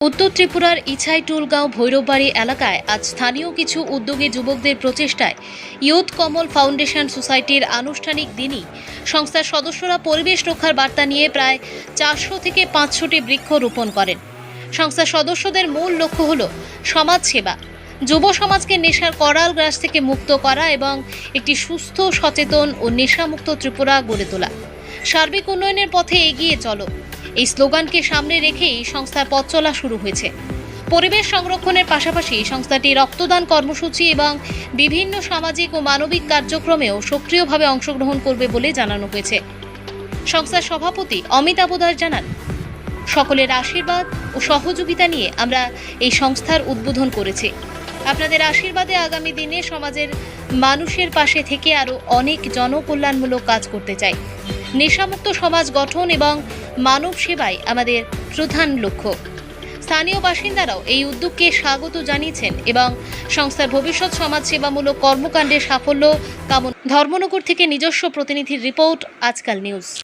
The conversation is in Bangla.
উত্তর ত্রিপুরার ইছাইটুলগাঁও ভৈরববাড়ি এলাকায় আজ স্থানীয় কিছু উদ্যোগী যুবকদের প্রচেষ্টায় ইয়ুথ কমল ফাউন্ডেশন সোসাইটির আনুষ্ঠানিক দিনই সংস্থার সদস্যরা পরিবেশ রক্ষার বার্তা নিয়ে প্রায় 400 থেকে 500টি বৃক্ষ রোপণ করেন। সংস্থার সদস্যদের মূল লক্ষ্য হল সমাজ সেবা, যুব সমাজকে নেশার করাল গ্রাস থেকে মুক্ত করা এবং একটি সুস্থ, সচেতন ও নেশামুক্ত ত্রিপুরা গড়ে তোলা। সার্বিক উন্নয়নের পথে এগিয়ে চলো, এই স্লোগানকে সামনে রেখেই সংস্থার পথ চলা শুরু হয়েছে। পরিবেশ সংরক্ষণের পাশাপাশি সংস্থাটি রক্তদান কর্মসূচি এবং বিভিন্ন সামাজিক ও মানবিক কার্যক্রমেও সক্রিয়ভাবে অংশগ্রহণ করবে বলে জানানো হয়েছে। সংস্থার সভাপতি অমিতাভ দাস জানান, সকলের আশীর্বাদ ও সহযোগিতা নিয়ে আমরা এই সংস্থার উদ্বোধন করেছি। আপনাদের আশীর্বাদে আগামী দিনে সমাজের মানুষের পাশে থেকে আরও অনেক জনকল্যাণমূলক কাজ করতে চাই। নেশামুক্ত সমাজ গঠন এবং মানব সেবাই আমাদের প্রধান লক্ষ্য। স্থানীয় বাসিন্দারাও এই উদ্যোগকে স্বাগত জানিয়েছেন এবং সংস্থার ভবিষ্যৎ সমাজসেবামূলক কর্মকাণ্ডের সাফল্য কামনা। ধর্মনগর থেকে নিজস্ব প্রতিনিধির রিপোর্ট, আজকাল নিউজ।